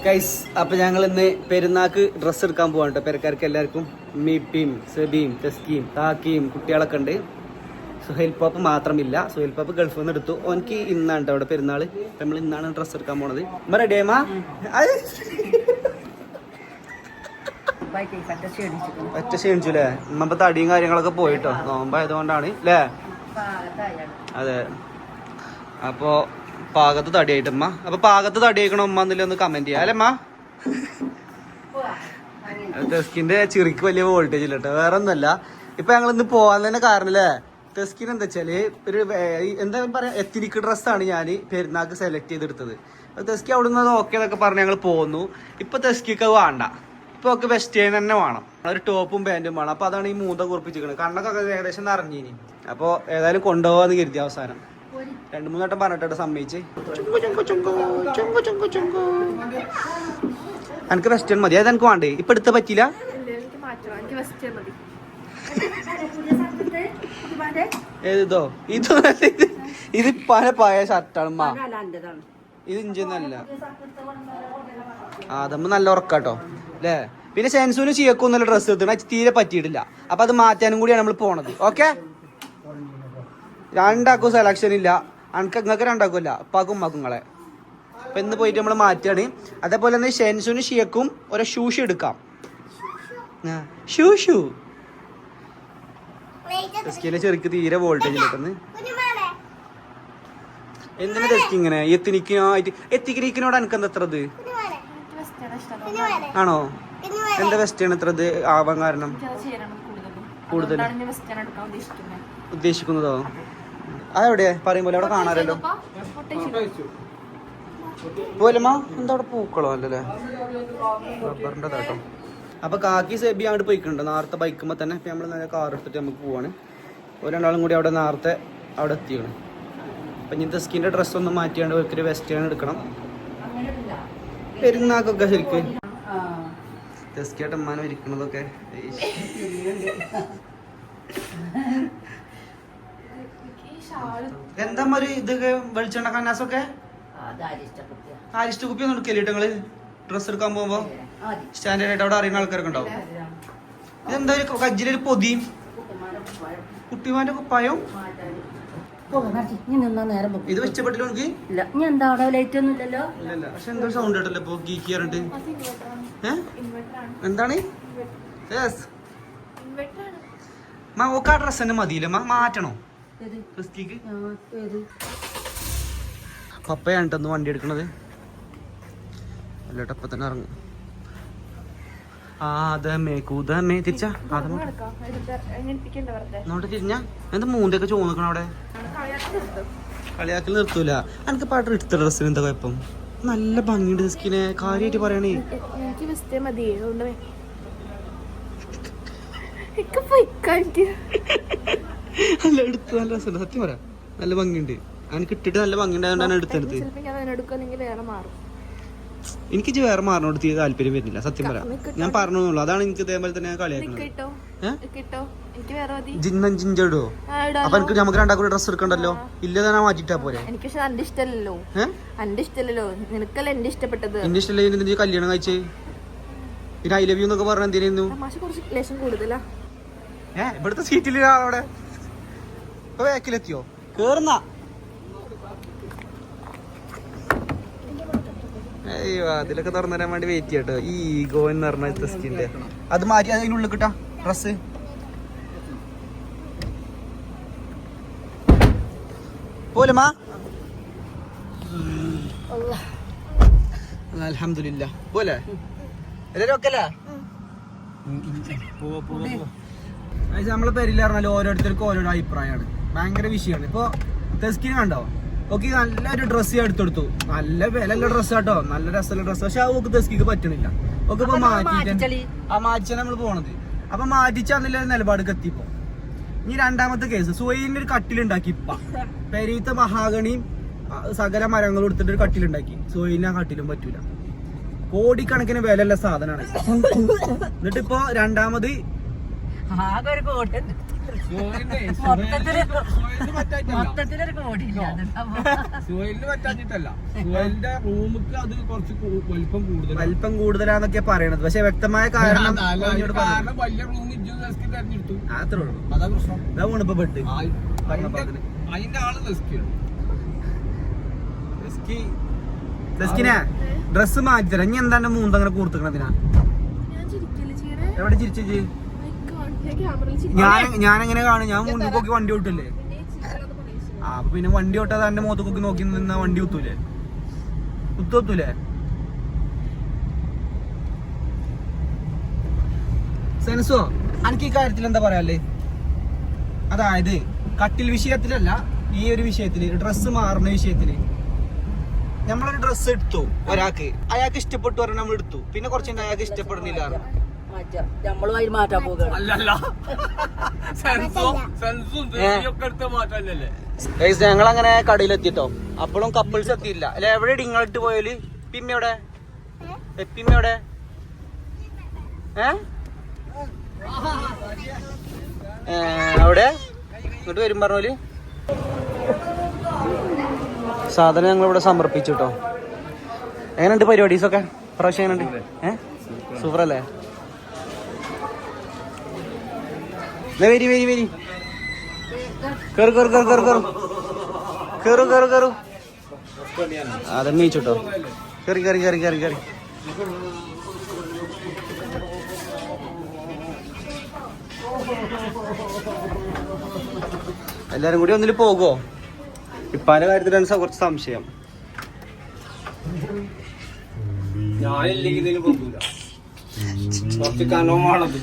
Guys അപ്പൊ ഞങ്ങൾ ഇന്ന് പെരുന്നാക്ക് ഡ്രസ്സ് എടുക്കാൻ പോവാണ് കേട്ടോ. പെരക്കാർക്ക് എല്ലാവർക്കും മീപ്പിയും സെബിയും തെസ്കിയും താക്കിയും കുട്ടികളൊക്കെ ഉണ്ട്. സുഹൈൽ പാപ്പ് മാത്രമില്ല. സുഹൈൽ പാപ്പ് ഗൾഫിൽ നിന്ന് എടുത്തു. ഓനിക്ക് ഇന്നാണ് കേട്ടോ അവിടെ പെരുന്നാള്. നമ്മൾ ഇന്നാണ് ഡ്രസ്സ് എടുക്കാൻ പോണത്. റെഡിയാ പറ്റ ക്ഷീണിച്ചുല്ലേ? ഇമ്മ തടിയും കാര്യങ്ങളൊക്കെ പോയിട്ടോ, നോമ്പായതുകൊണ്ടാണ് അല്ലേ? അതെ. അപ്പോ പാകത്ത് തടിയായിട്ട് ഉമ്മ. അപ്പൊ പാകത്ത് തടിയായിക്കണ ഉമ്മ എന്നില്ല ഒന്ന് കമന്റ് ചെയ്യാം അല്ലേ അമ്മ? തെസ്കിന്റെ ചിറിക്ക് വലിയ വോൾട്ടേജ് ഇല്ല കേട്ടോ, വേറെ ഒന്നുമല്ല. ഇപ്പൊ ഞങ്ങൾ ഇന്ന് പോവാൻ തന്നെ കാരണം അല്ലേ, തെസ്കിന് എന്താ വെച്ചാല് ഒരു എന്താ പറയാ എത്തിനിക്ക് ഡ്രസ്സാണ് ഞാൻ പെരുന്നാൾക്ക് സെലക്ട് ചെയ്തെടുത്തത്. തെസ്കി അവിടെ നിന്ന് ഓക്കെ എന്നൊക്കെ പറഞ്ഞ് ഞങ്ങൾ പോന്നു. ഇപ്പൊ തെസ്കിക്ക് വേണ്ട, ഇപ്പൊ ഒക്കെ വെസ്റ്റേൺ തന്നെ വേണം, ഒരു ടോപ്പും പാന്റും വേണം. അപ്പൊ അതാണ് ഈ മൂന്ന കുറിപ്പിച്ചിരിക്കുന്നത്. കണ്ണൊക്കെ ഏകദേശം നിറഞ്ഞിനി. അപ്പൊ ഏതായാലും കൊണ്ടുപോകാന്ന് കരുതി. അവസാനം 2-3 വട്ടം പറഞ്ഞിട്ട് സമ്മതിച്ച്. എനിക്ക് വെസ്റ്റേൺ മതി. അത് എനിക്ക് വേണ്ടേ? ഇപ്പൊ എടുത്ത പറ്റില്ല. ഏതോ ഇത് പഴയ ഷർട്ടാണ്. ഇത് ഇഞ്ചൊന്നല്ല. അതമ്മ നല്ല ഉറക്കാട്ടോ അല്ലേ? പിന്നെ സെൻസൂന് ചീയക്കും നല്ല ഡ്രസ്സ് എടുത്തു, തീരെ പറ്റിയിട്ടില്ല. അപ്പൊ അത് മാറ്റാനും കൂടിയാണ് നമ്മൾ പോണത്. ഓക്കെ, രണ്ടാക്കും സെലക്ഷൻ ഇല്ല. നിങ്ങൾക്ക് രണ്ടാക്കുമല്ല, ഉപ്പാക്കും ഉമ്മാക്കുങ്ങളെ. അപ്പൊ ഇന്ന് പോയിട്ട് നമ്മൾ മാറ്റാണ്. അതേപോലെ തന്നെ ഷെൻസുന് ഷിയക്കും ഒരു ഷൂഷ് എടുക്കാം. ഷൂ ചെറുക്ക് തീരെ വോൾട്ടേജ് കിട്ടുന്നു. എന്തിനാ തെസ്കി ഇങ്ങനെ എത്തിക്കിനോട് എനിക്ക് എന്താ എത്രത് ആണോ? എന്താ വെസ്റ്റേൺ എത്രത് ആവാൻ കാരണം? കൂടുതൽ ഉദ്ദേശിക്കുന്നതോ? അതെവിടെയാ പറയുമ്പോൾ അവിടെ കാണാറല്ലോ. പോലമ്മ എന്താ അവിടെ പൂക്കളോ അല്ലല്ലേ? റബ്ബറിൻ്റെ കേട്ടോ. അപ്പൊ കാക്കി സെബി അങ്ങോട്ട് പോയിക്കുന്നുണ്ട് നേരത്തെ ബൈക്കുമ്പോ തന്നെ. ഇപ്പൊ നമ്മള് നേരെ കാർ എടുത്തിട്ട് നമുക്ക് പോവാണ്. രണ്ടാളും കൂടി അവിടെ നേരത്തെ അവിടെ എത്തിയാണ്. അപ്പൊ ഇനി തെസ്കിന്റെ ഡ്രസ്സൊന്നും മാറ്റിയാണ്ട് ഒരിക്കലും വെസ്റ്റേൺ എടുക്കണം പെരുന്നാക്കൊക്കെ. ശരിക്കും തെസ്കിയായിട്ട് ഉമ്മാനം ഇരിക്കണതൊക്കെ എന്താ ഒരു ഇതൊക്കെ വെളിച്ചെണ്ണ കന്നാസൊക്കെ ആരിഷ്ട കുപ്പി ഒന്നും എടുക്കല്ലേ നിങ്ങള് ഡ്രസ്സ് എടുക്കാൻ പോകുമ്പോ? സ്റ്റാൻഡേർഡ് ആയിട്ട് അവിടെ അറിയുന്ന ആൾക്കാരൊക്കെ ഉണ്ടാവും. ഇതെന്താ ഒരു കജ്ജിലൊരു പൊതിയും കുട്ടിമാന്റെ കുപ്പായും ഇത് വെച്ചപ്പെട്ടില്ല എനിക്ക്. പക്ഷെ എന്തോ സൗണ്ട് കേട്ടല്ലോ ഇപ്പൊ ഗീക്കി പറഞ്ഞിട്ട്. എന്താണ് ഓക്ക് ആ ഡ്രസ് തന്നെ മതിയില്ല മാറ്റണോ? പപ്പയാണ് കേട്ടോ വണ്ടി എടുക്കണത്. അല്ലേട്ട അപ്പൊ തന്നെ ഇറങ്ങും. തിരിച്ചാ അങ്ങോട്ട് തിരിഞ്ഞ എന്താ മൂന്തൊക്കെ ചോദിക്കണം അവിടെ? കളിയാക്കൽ നിർത്തൂല. എനിക്ക് പാട്ട് എടുത്ത ഡ്രസ്സിന് എന്താ കുഴപ്പം? നല്ല ഭംഗിയുണ്ട് സ്കിനെ. കാര്യമായിട്ട് പറയണേ. അല്ല എടുത്ത് നല്ല രസമുണ്ട്, സത്യം പറയാം. നല്ല ഭംഗിയുണ്ട്. എനിക്ക് ഇട്ടിട്ട് നല്ല ഭംഗിയുണ്ടായതുകൊണ്ടാണ് എടുത്തെടുത്ത്. എനിക്ക് വേറെ മാറിനോട് തീരെ താല്പര്യം വരുന്നില്ല, സത്യം പറയാം. ഞാൻ പറഞ്ഞോളൂ, അതാണ് എനിക്ക് ഇതേപോലെ തന്നെ കളിയാക്കുന്നത്. ജിന്നോ അപ്പൊ എനിക്ക് നമുക്ക് രണ്ടാക്കൂടെ ഡ്രസ് എടുക്കണ്ടല്ലോ. ഇല്ലതാ മാറ്റിട്ടാ പോലെ. എന്റെ ഇഷ്ടമല്ല കല്യാണം കഴിച്ചേ. പിന്നെ ഐ ലവ് യു എന്നൊക്കെ പറഞ്ഞ എന്തിനായിരുന്നു? ഇവിടുത്തെ സീറ്റിൽ അവിടെ ഇപ്പൊ ബാക്കിലെത്തിയോ? കേറുന്ന അയ്യോ അതിലൊക്കെ തുറന്നു തരാൻ വേണ്ടി വെയിറ്റ് ചെയ്യട്ടോ. ഈ ഈഗോ എന്ന് പറഞ്ഞ തെസ്കിന്റെ അത് മാറ്റി അതിനുള്ളിൽ കിട്ടാ ഡ്രസ്. പോലുമാ അൽഹംദുലില്ലാ പോലെ എല്ലാരും ഒക്കെ അല്ലേ? നമ്മളെ പേരിൽ പറഞ്ഞാൽ ഓരോരുത്തർക്കും ഓരോരോ അഭിപ്രായമാണ്. ഭയങ്കര വിഷയമാണ്. ഇപ്പൊ തെസ്കിന് കണ്ടോ? ഓക്കെ നല്ലൊരു ഡ്രസ്സ് എടുത്തെടുത്തു. നല്ല വിലയുള്ള ഡ്രസ്സ് കേട്ടോ, നല്ല രസമുള്ള ഡ്രസ്സ്. പക്ഷെ ഓക്ക് തെസ്കിക്ക് പറ്റണില്ല. ഓക്കെ ഇപ്പൊ മാറ്റിച്ചാണ് നമ്മൾ പോണത്. അപ്പൊ മാറ്റിച്ചാന്നില്ല നിലപാടിക്ക് എത്തിപ്പോ. ഇനി രണ്ടാമത്തെ കേസ്, സുഹൈലിന്റെ ഒരു കട്ടിലുണ്ടാക്കി. ഇപ്പൊ പെരീത്തെ മഹാഗണിയും സകല മരങ്ങളും എടുത്തിട്ട് ഒരു കട്ടിലുണ്ടാക്കി. സുഹൈലിന് ആ കട്ടിലും പറ്റൂല. കോടിക്കണക്കിന് വിലയുള്ള സാധനമാണ്. എന്നിട്ടിപ്പോ രണ്ടാമത് മൊത്തത്തിലൊരു കോടിയില്ല. സുഹൈലിന് പറ്റാഞ്ഞിട്ടല്ല, സുഹൈലിന്റെ റൂമിക്ക് അത് കുറച്ച് വലിപ്പം കൂടുതലാന്നൊക്കെ പറയണത്. പക്ഷെ വ്യക്തമായ കാരണം വലിയ റൂം തെരഞ്ഞെടുത്തു. അത്രേ ഉള്ളൂ. അതാ പ്രശ്നം. ഇതാ പോണിപ്പോ പെട്ട് അതിന്റെ ആള് ഡെസ്കിനെ ഡ്രസ് മാറ്റിത്തരാം. ഇനി എന്താണ്ട് മൂന്നങ്ങനെ കൂർത്തിക്കണതിനാ എവിടെ ചിരിച്ചു? ഞാനെങ്ങനെ കാണും? ഞാൻ മുന്നിൽ നോക്കി വണ്ടി ഓട്ടല്ലേ? അപ്പൊ പിന്നെ വണ്ടി ഓട്ടാതെ എന്റെ മുഖത്തൊക്കെ നോക്കി നിന്നാ വണ്ടി കുത്തൂലേ? കുത്തൂലേ? സെൻസോ, എനിക്ക് ഈ കാര്യത്തിൽ എന്താ പറയാല്ലേ? അതായത് കട്ടിൽ വിഷയത്തിലല്ല, ഈ ഒരു വിഷയത്തില് ഡ്രസ്സ് മാറുന്ന വിഷയത്തില് നമ്മളൊരു ഡ്രസ്സ് എടുത്തു, ഒരാൾക്ക് അയാൾക്ക് ഇഷ്ടപ്പെട്ടു പറഞ്ഞാൽ നമ്മൾ എടുത്തു, പിന്നെ കുറച്ചുണ്ട് അയാൾക്ക് ഇഷ്ടപ്പെടുന്നില്ല. ഞങ്ങൾ അങ്ങനെ കടയിലെത്തിട്ടോ, അപ്പോഴും കപ്പിൾസ് എത്തിയില്ല അല്ലെ? എവിടെ ഇങ്ങളിട്ട് പോയാല് പിമ്മയുടെ എപ്പിമ്മയുടെ അവിടെ ഇങ്ങോട്ട് വരും പറഞ്ഞോല് സാധനം ഞങ്ങൾ ഇവിടെ സമർപ്പിച്ചു കേട്ടോ. എങ്ങനെയുണ്ട് പരിപാടീസൊക്കെ പ്രാവശ്യം? എങ്ങനെയുണ്ട്? സൂപ്പർ അല്ലേ? വരി വരി വരി, കേറു കേറു കേറു കേറു കേറു കേറു കേറു കേറു. അതെ മീച്ചോട്ടോ, കയറി കയറി കയറി കയറി കയറി. എല്ലാരും കൂടി ഒന്നില് പോകുമോ? ഇപ്പാന്റെ കാര്യത്തിലാണ് കുറച്ച് സംശയം. ഞാനില്ലെങ്കിൽ പോകൂല. കുറച്ച് കനവുമാണത്.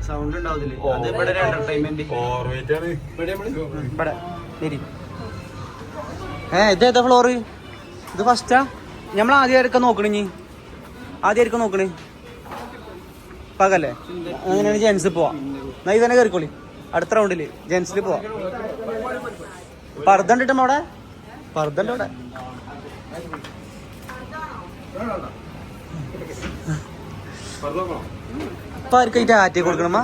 സൗണ്ട് ഉണ്ടാവില്ലേ? അത് ഇവിടെ ഒരു എന്റർടൈൻമെന്റ്. ഇതേതാ ഫ്ലോറ്? ഇത് ഫസ്റ്റാ? നമ്മൾ ആദ്യം നോക്കണേ, ആദ്യം നോക്കണേ പകല്ലേ? അങ്ങനെയാണ് ജെൻസ് പോവാ. എന്നാ ഇതന്നെ കയറിക്കോളി, അടുത്ത റൗണ്ടില് ജെൻസിൽ പോവാ. പർദ്ദ ഉണ്ടിട്ടും അവിടെ പർദ്ദ ഉണ്ട് അവിടെ. ഇപ്പൊ ആർക്കായിട്ട് ആറ്റി കൊടുക്കണമ്മ?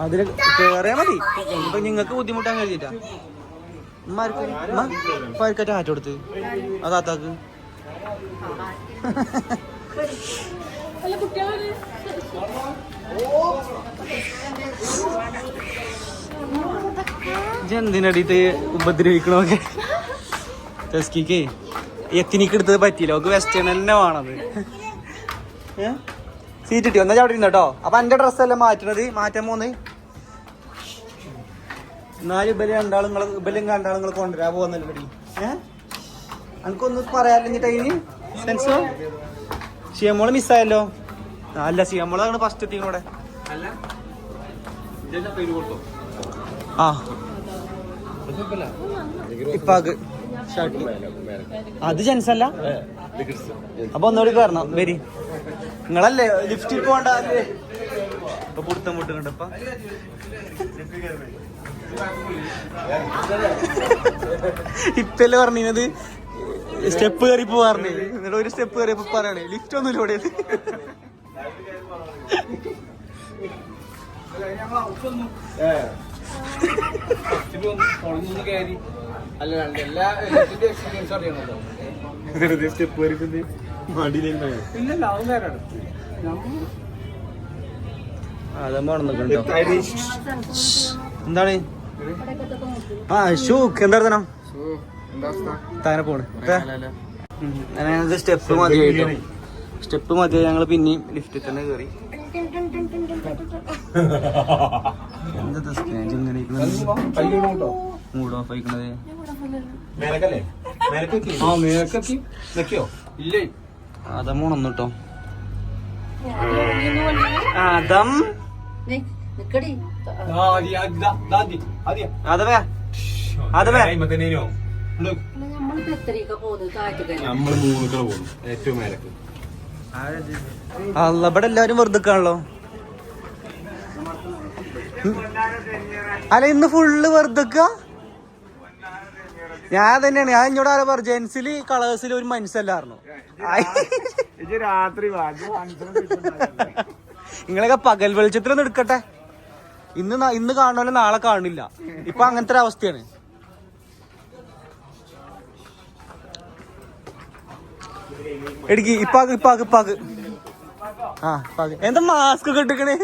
അതില് കേറിയാ മതി. ഇപ്പൊ നിങ്ങക്ക് ബുദ്ധിമുട്ടാൻ കഴിഞ്ഞിട്ടാ ഇപ്പൊ ആർക്കായിട്ട് ആറ്റി കൊടുത്ത് അതാത്താക്ക്. എന്തിനടിയിട്ട് ഉപദ്രവിക്കണോക്കെ? ടെസ്കിക്ക് എത്തിനിക്ക് എടുത്തത് പറ്റിയില്ല, ഓക്ക് വെസ്റ്റേൺ തന്നെ വേണത്. സീറ്റ് കിട്ടി, ഒന്നാ ചവിട്ടി ഇരുന്നോ. അപ്പൊ എന്റെ ഡ്രസ്സല്ലേ മാറ്റണത്, മാറ്റാൻ പോന്ന്. എന്നാലും ഇബലും രണ്ടാളും നിങ്ങൾ കൊണ്ടുവരാൻ പോകുന്നല്ലോ പടി. എനിക്കൊന്നും പറയാനില്ല അതിന് സെൻസോ. ഷിയമോള് മിസ്സായല്ലോ. അല്ല, ഷിയമോളാണ് ഫസ്റ്റ് എത്തിക്കണോടെ. ആ ഇപ്പാക്ക് അത് ജെൻസല്ല. അപ്പൊ ഒന്നുകൂടി കയറണം. വരി, നിങ്ങളല്ലേ ലിഫ്റ്റിൽ പോകണ്ട. ഇപ്പൊ പുടുത്തം മുട്ടുന്നുണ്ട്. ഇപ്പൊ ഇപ്പല്ലേ പറഞ്ഞത് സ്റ്റെപ്പ് കയറി പോവാറില്ലേ? എന്നിട്ട് ഒരു സ്റ്റെപ്പ് കയറിയപ്പോ പറയണേ ലിഫ്റ്റ് ഒന്നുമില്ല ഇവിടെ. എന്താണ്? ആ ഷൂക്ക് എന്താ താനെ പോണ്. സ്റ്റെപ്പ് മതിയായിട്ടോ, സ്റ്റെപ്പ് മതിയായി. ഞങ്ങള് പിന്നെയും ലിഫ്റ്റിൽ തന്നെ കയറി. Mood off ആയിക്കണത്. അതം ഉണന്നിട്ടോ. അതം അതവേ അതവേ അല്ല, ഇവിടെ എല്ലാരും വെറുതെ കാണല്ലോ. അല്ല ഇന്ന് ഫുള്ള് വെറുതെക്ക. ഞാൻ തന്നെയാണ്. ഞാൻ ഇങ്ങോട്ട് ആരാ പറഞ്ഞു ജെൻസിൽ കളേഴ്സിൽ ഒരു മനസ്സല്ലായിരുന്നു. രാത്രി നിങ്ങളൊക്കെ പകൽ വെളിച്ചത്തിലൊന്നും എടുക്കട്ടെ. ഇന്ന് കാണുമല്ലോ നാളെ കാണില്ല. ഇപ്പൊ അങ്ങനത്തെ ഒരു അവസ്ഥയാണ്. എടുക്കി ഇപ്പാക്ക് ആ എന്താ മാസ്ക് ഒക്കെ ഇട്ടിക്കണേ?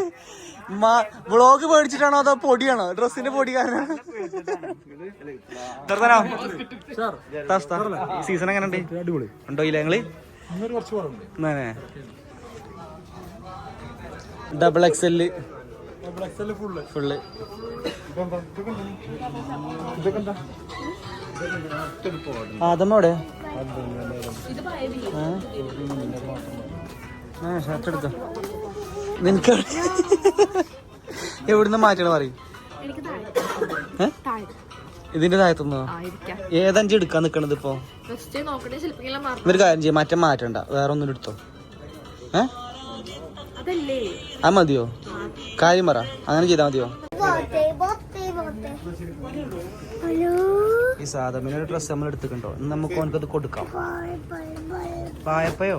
വ്ളോഗ് മേടിച്ചിട്ടാണോ അതോ പൊടിയാണോ? ഡ്രസ്സിന്റെ പൊടി കാരണം. സീസൺ എങ്ങനെ ഉണ്ട്? അടിപൊളി ഉണ്ടോ ഇല്ല ഞങ്ങള്? Double XL full. അതമ്മോടെ ഷർട്ട് എടുത്തോ. നിനക്ക് എവിടുന്ന് മാറ്റണ പറയും. ഇതിന്റെ താഴത്തുനിന്നോ? ഏതഞ്ച് എടുക്കാൻ നിക്കണത് ഇപ്പൊ? ഒരു കാര്യം ചെയ്യാം, മാറ്റണ്ട, വേറെ ഒന്നും എടുത്തോ. അത് മതിയോ? കാര്യം പറ, അങ്ങനെ ചെയ്താ മതിയോ? ഈ സാധനത്തിന് ഡ്രസ് നമ്മൾ എടുത്തിട്ടുണ്ടോ? നമുക്ക് ഓനക്കത് കൊടുക്കാം. പായപ്പയോ?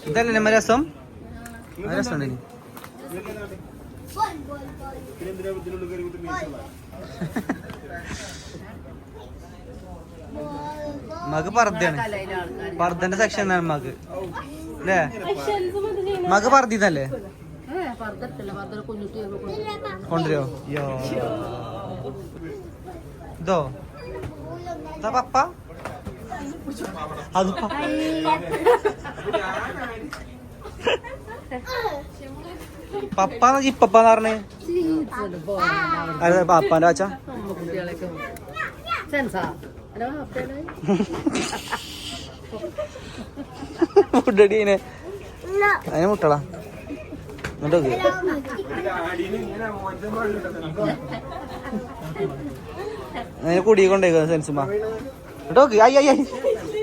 ഇതല്ലേ നമ്മ രസം? രസമുണ്ട്. മക്ക് പർദ്ദയാണ്. പർദ്ദന്റെ സെക്ഷൻ ആണ് മക്ക് അല്ലേ? മക്ക് പർദ്ദീന്നല്ലേ കൊണ്ടുവരോ? ഇതോ പപ്പ അത് പപ്പാന്ന് ജിപ്പന്ന് പറഞ്ഞേ. അതെ പാപ്പാന്റെ അച്ഛ ഫുഡീനെ അതിനെ മുട്ടളാ എന്നിട്ട് അതിനെ കുടിയെ കൊണ്ടേക്ക സെൻസുമാ കേട്ടോക്ക്. അയ്യ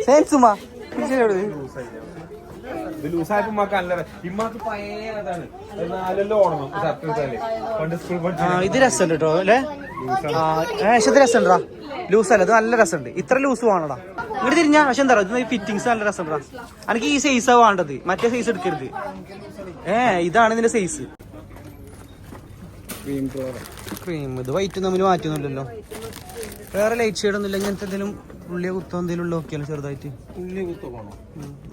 സെൻസുമാ ഇത് രസമുണ്ട് കേട്ടോ അല്ലേ? ഇത് രസമുണ്ടാ. ലൂസല്ല, ഇത് നല്ല രസമുണ്ട്. ഇത്ര ലൂസ് വേണടാ. ഇങ്ങോട്ട് തിരിഞ്ഞാ. പക്ഷെ എന്താ ഇത് ഫിറ്റിങ്സ് നല്ല രസമുണ്ടാ. എനിക്ക് ഈ സൈസാ വേണ്ടത്, മറ്റേ സൈസ് എടുക്കരുത്. ഇതാണ് ഇതിന്റെ സൈസ്. ക്രീം ഇത് വൈറ്റ് തമ്മിൽ മാറ്റൊന്നുമില്ലല്ലോ. വേറെ ലൈറ്റ് ഷെയ്ഡ് ഒന്നുമില്ല. ഇങ്ങനത്തെ എന്തെങ്കിലും ഉള്ളിയ കുത്തോ എന്തെങ്കിലും നോക്കിയാലോ ചെറുതായിട്ട്.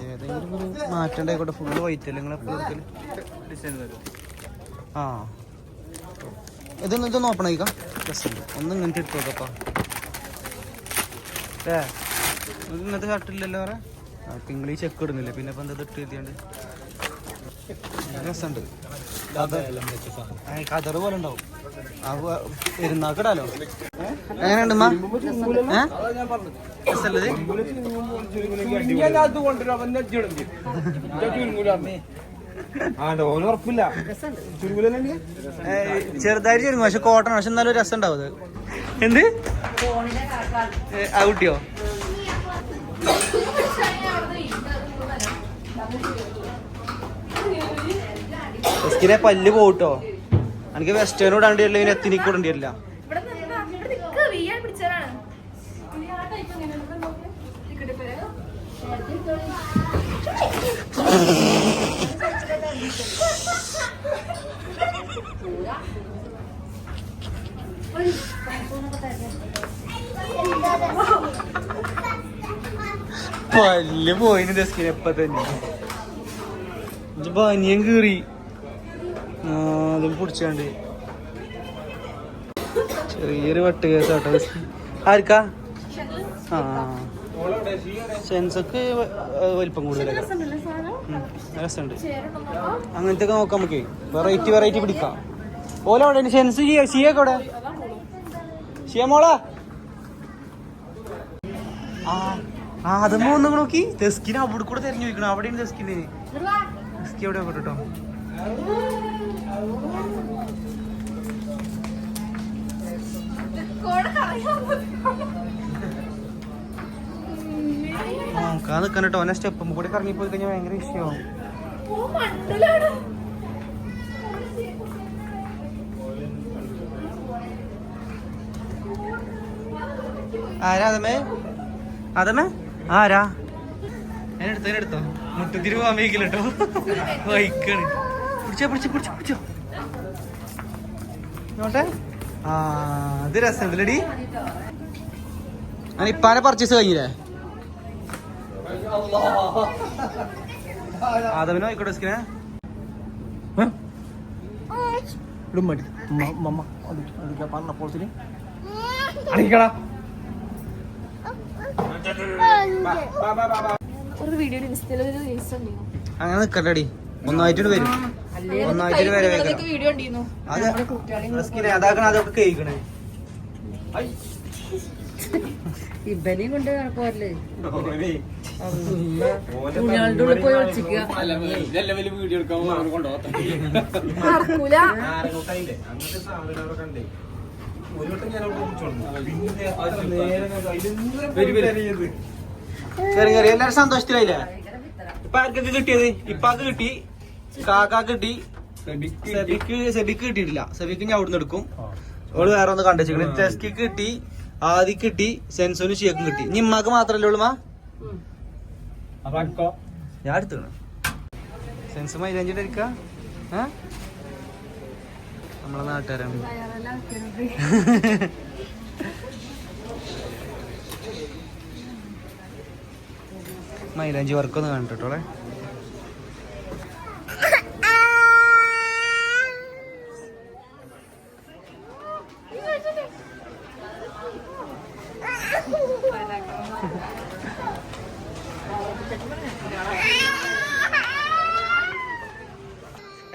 ഏതെങ്കിലും ഒരു മാറ്റണ്ടായിക്കോട്ടെ. ഫുള്ള് വൈറ്റ് അല്ലേ നിങ്ങൾ എപ്പോഴും? ആ ഇതൊന്നും ഓപ്പൺ ആയിക്കാം. രസമുണ്ട്. ഒന്ന് ഇങ്ങനത്തെ എടുത്തു നോക്കപ്പാ. ഇങ്ങനത്തെ ഷർട്ടില്ലല്ലോ വേറെ. നിങ്ങൾ ഈ ചെക്ക് ഇടുന്നില്ലേ, പിന്നെ ഇപ്പം എന്താ ഇട്ട് എഴുതിയാണ്ട് രസമുണ്ട്. കതറ് പോലെ ഉണ്ടാവും. പെരുന്നാക്കിടാലോ. എങ്ങനെയുണ്ട് ചെറുതായിട്ട് ചുരുങ്ങും, പക്ഷെ കോട്ടൺ. പക്ഷെ എന്നാലും രസം ഉണ്ടാവും. അത് എന്ത് ആ കുട്ടിയോ? എസ്കിനെ പല്ല് പോട്ടോ. എനിക്ക് വെസ്റ്റേൺ ഇടാണ്ട് വരില്ല, പിന്നെ എത്തിനിക്ക് ഇടേണ്ടി വരില്ല. പല്ല് പോയിന് ഡെസ്കിന് എപ്പ തന്നെ. ബനിയൻ കീറി അതും പിടിച്ചാണ്ട്. ചെറിയൊരു വട്ട് കേസാട്ടോ. ആർക്കാ? ആ സെൻസൊക്കെ വലിപ്പം കൂടുതലല്ലേ. രസമുണ്ട്. അങ്ങനത്തെ ഒക്കെ നോക്കാം നമുക്ക്. വെറൈറ്റി പിടിക്കാം. ഓല അവിടെ സെൻസ് ഷിയൊക്കെ അവിടെ. ഷിയ മോളാ. അത് ഒന്ന് നോക്കി. തെസ്കിന് അവിടെ കൂടെ തെരഞ്ഞു വയ്ക്കണം. അവിടെയാണ് തെസ്കിന്. എവിടെ കേട്ടോ. നോക്കാൻ നിൽക്കാൻ കേട്ടോ. ഓനെ സ്റ്റെപ്പും കൂടി കറങ്ങിപ്പോയി കഴിഞ്ഞാൽ ഭയങ്കര വിഷയമാവും. ആരാ അതമേ? അതമേ ആരാ? എടുത്തോ മുട്ടത്തിരി പോകാൻ വയ്ക്കില്ല കേട്ടോ. വൈക്കാണ്. പിടിച്ചോ നോട്ടെ. ആ അത് രസമില്ലടി. ഞാൻ ഇപ്പാനെ പർച്ചേസ് കഴിഞ്ഞില്ലേ? ആദമിനോ ആയിക്കോട്ടെ സ്കിനെ അടിക്കടാ. അങ്ങനെ നിക്കണ്ടടി. ഒന്നായിട്ട് വരും. ഒന്നായിട്ട് വരെ അതാക്കണ അതൊക്കെ കേൾക്കണേ. ഇബനെയും കൊണ്ട് പോരല്ലേ ഉള്ളിൽ പോയി ഒളിച്ചിക്കുക. വീഡിയോ എടുക്കാൻ കൊണ്ടുപോകാം. എല്ലാരും സന്തോഷത്തിലായില്ലേ? ഇപ്പൊ ആർക്കൊക്കെ കിട്ടിയത്? ഇപ്പാക്ക് കിട്ടി, കാക്കാക്ക് കിട്ടി, സെബിക്ക് കിട്ടിയിട്ടില്ല. സെബിക്ക് ഞാൻ അവിടുന്ന് എടുക്കും. ഓള് വേറെ ഒന്ന് കണ്ടുവെച്ചിരിക്കണേ. ടെസ്കിക്ക് കിട്ടി, ആദിക്ക് കിട്ടി, സെൻസോനും ഷിയക്കും കിട്ടി. ഇനി ഇമ്മാക്ക് മാത്രല്ലേ ഉള്ളു? ഞാൻ എടുത്തു. സെൻസ് മൈലാഞ്ചിട്ട് ഇരിക്ക. നമ്മളെ നാട്ടുകാരാണ്. മൈലാഞ്ചി വർക്കൊന്ന് കണ്ടിട്ടോളെ.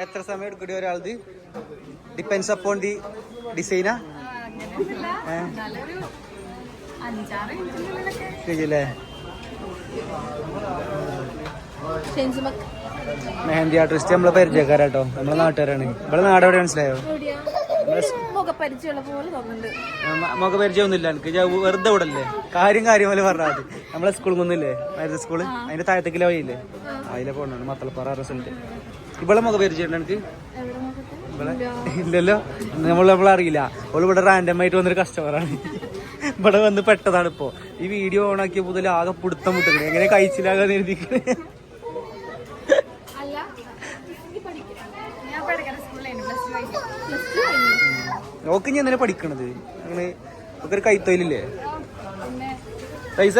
എത്ര സമയം എടുക്കടി ഒരാളത്? ഡിപ്പെൻസ് അപ്പോൺ ദി ഡിസൈനാ. ശരിയല്ലേ? മെഹന്തി ആർട്ടിസ്റ്റ് നമ്മളെ പരിചയക്കാരാട്ടോ. നമ്മളെ നാട്ടുകാരാണ്. ഇവിടെ നാട് എവിടെ മനസ്സിലായോ? മുഖപരിചയം ഒന്നുമില്ല എനിക്ക്. വെറുതെ വിടല്ലേ. കാര്യം പോലെ പറഞ്ഞാൽ മതി. നമ്മളെ സ്കൂളിൽ നിന്നില്ലേ മരുന്ന് സ്കൂള്, അതിന്റെ താഴത്തേക്കിലെ വഴിയില്ലേ, അതിലെ പോകണാണ് മത്തളപ്പാറ റിസൾട്ട്. ഇവിടെ മുഖപരിചയം ഉണ്ട് എനിക്ക്? ഇവിടെ ഇല്ലല്ലോ. നമ്മളറിയില്ല. അവള് ഇവിടെ റാൻഡമായിട്ട് വന്നൊരു കസ്റ്റമറാണ്. ഇവിടെ വന്ന് പെട്ടതാണ്. ഇപ്പോ ഈ വീഡിയോ ഓണാക്കിയ മുതൽ ആകെ പിടുത്തം മുട്ടണേ. എങ്ങനെ കഴിച്ചില്ലാകാന്ന് എഴുതിക്കണേ. നോക്ക് ഞാൻ എന്തിനാ പഠിക്കണത്? അങ്ങനെ ഒക്കെ ഒരു കൈത്തൊഴിലില്ലേ പൈസ?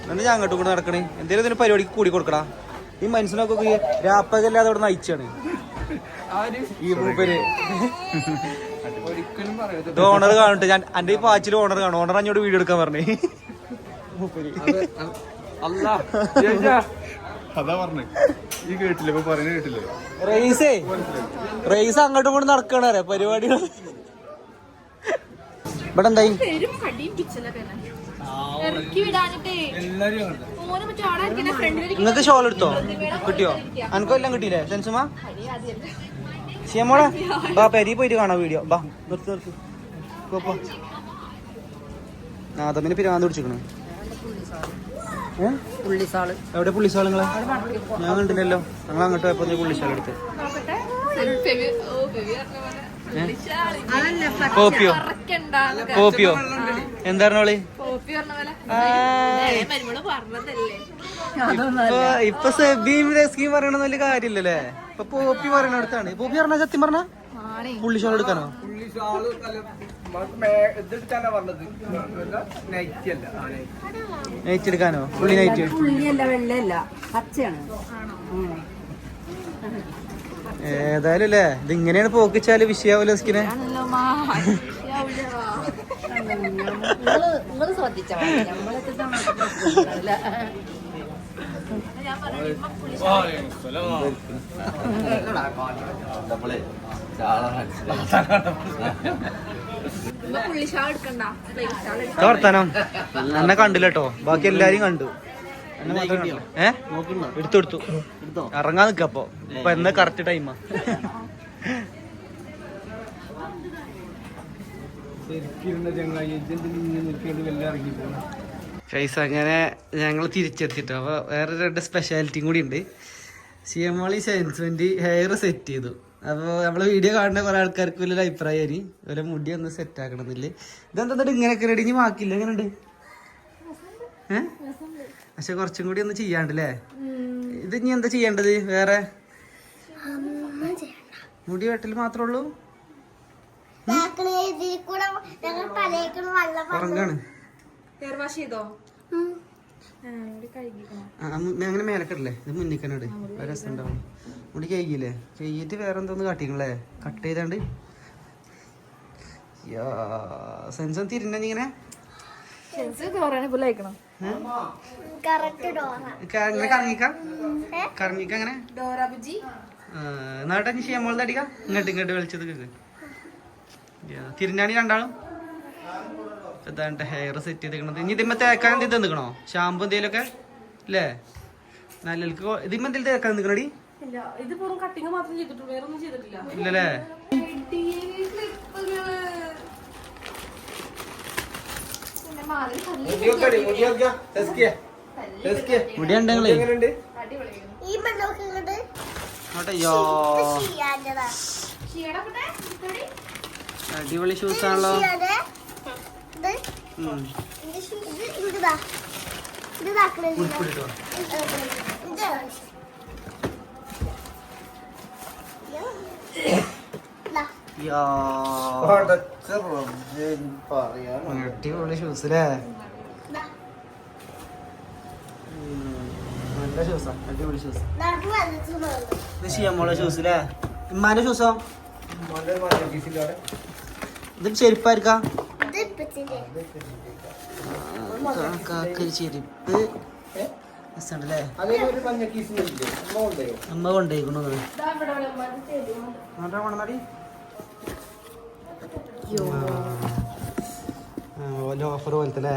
എന്നിട്ട് ഞാൻ അങ്ങോട്ടും കൂടെ നടക്കണേ. എന്തേലും ഇതിന് പരിപാടിക്ക് കൂടി കൊടുക്കടാ. ഈ മനുഷ്യനൊക്കെ രാപ്പകല്ലാതെ അവിടെ നയിച്ചാണ് ഈ മൂപ്പര്. ഓണർ കാണട്ടെ. ഞാൻ എന്റെ ഈ പാച്ചിൽ ഓണർ കാണും. ഓണർ അഞ്ഞോട് വീഡിയോ എടുക്കാൻ പറഞ്ഞേ. അതാ പറഞ്ഞേ. ഈ കേട്ടില്ലേ? ഇപ്പൊ പറയുന്നത് കേട്ടില്ലേ? റേസ് അങ്ങോട്ടും കൂടെ നടക്കണേ പരിപാടികൾ. ഇവിടെ എന്തായി? നിങ്ങൾക്ക് ഷോൾ എടുത്തോ? കിട്ടിയോ? അനക്കോ എല്ലാം കിട്ടിയില്ലേ സെൻസുമ? ഷിയമോളെ ബാ പെരി പോയിട്ട് കാണാം വീഡിയോ. ബാ നിർത്തി നാദമിന് പിരാന്ത് പിടിച്ചിക്കണേ. എവിടെ പുള്ളിസാളുങ്ങളെ? ഞാൻ കണ്ടില്ലല്ലോ. ഞങ്ങൾ അങ്ങോട്ട് പോയപ്പോ പുള്ളിസാൾ എടുത്ത്. പോപ്പിയോ എന്തായിരുന്നോളി? ഇപ്പൊ സെബിയും രസ്കിയും പറയണ വലിയ കാര്യമില്ലല്ലേ? ഇപ്പൊ പോപ്പി പറയണടുത്താണ്. പോപ്പി പറഞ്ഞ സത്യം പറഞ്ഞ പുള്ളിഷാൾ എടുക്കാനോ? നൈറ്റ് എടുക്കാനോ? പുള്ളി നൈറ്റ് ഏതായാലും അല്ലേ ഇത് ഇങ്ങനെയാണ് പോക്കിച്ചാല് വിഷയാവൂല സ്കിനെ. വർത്താനം എന്നെ കണ്ടില്ല കേട്ടോ. ബാക്കി എല്ലാരും കണ്ടു. എടുത്തു ഇറങ്ങാൻ നിക്കപ്പോ ഇപ്പൊ എന്നാ കറക്റ്റ് ടൈമാ. ഫൈസ് അങ്ങനെ ഞങ്ങൾ തിരിച്ചെത്തിട്ടോ. അപ്പൊ വേറെ 2 സ്പെഷ്യാലിറ്റിയും കൂടി ഉണ്ട്. സിയമോളി സെൻസ്മെന്റ് ഹെയർ സെറ്റ് ചെയ്തു. അപ്പോൾ നമ്മള് വീഡിയോ കാണുന്ന കുറെ ആൾക്കാർക്ക് വലിയൊരു അഭിപ്രായം ഒരു മുടി ഒന്ന് സെറ്റ് ആക്കണമെന്നില്ലേ. ഇതെന്താ ഇങ്ങനെയൊക്കെ റെഡി ഇനി മാക്കില്ല എങ്ങനെയുണ്ട്? പക്ഷെ കുറച്ചും കൂടി ഒന്ന് ചെയ്യാണ്ടല്ലേ. ഇത് ഇനി എന്താ ചെയ്യേണ്ടത്? വേറെ മുടി വെട്ടൽ മാത്രമേ ഉള്ളൂ? ഉറങ്ങാണ് അങ്ങനെ മേലക്കടല്ലേ? ഇത് മുന്നിക്കനോട് രസം ഉണ്ടാവും. മുടി കഴിക്കില്ലേ? കഴിയിട്ട് വേറെ എന്തോന്ന് കാട്ടിക്കണല്ലേ? കട്ട് ചെയ്താണ്ട് സെൻസം തിരിഞ്ഞ ഇങ്ങനെ കറങ്ങിക്ക അങ്ങനെ നാട്ടെ ചെയ്യാൻ അടിക്ക ഇങ്ങോട്ട് വിളിച്ചത് തിരിഞ്ഞാണി രണ്ടാളും. ഇതാണ്ട് ഹെയർ സെറ്റ് ചെയ്തിരിക്കണത്. ഇനി ഇതിമ്മ തേക്കാൻ എന്ത് തന്നിക്കണോ? ഷാമ്പു എന്തേലൊക്കെ അല്ലേ? നല്ല ഇതിമ്മ എന്തെങ്കിലും തേക്കാൻ നിക്കണടി? ഇല്ലല്ലേ? മുടിയുണ്ടെങ്കിലേ അടിപൊളി ഷൂസ് ആണല്ലോ. അടിപൊളി ഷൂസ് അല്ലേ? നല്ല ഷൂസാ, അടിപൊളി ഷൂസ്. ഇത് ചെയ്യാമോളെ ഷൂസ് അല്ലേ? ഇമ്മാന്റെ ഷൂസോ? ഇത് ചെരുപ്പായിരിക്കാം. ചെരുപ്പ് രസമുണ്ടല്ലേ? അമ്മ കൊണ്ടേക്കണോ? ഓഫർ പോലത്തെ അല്ലേ?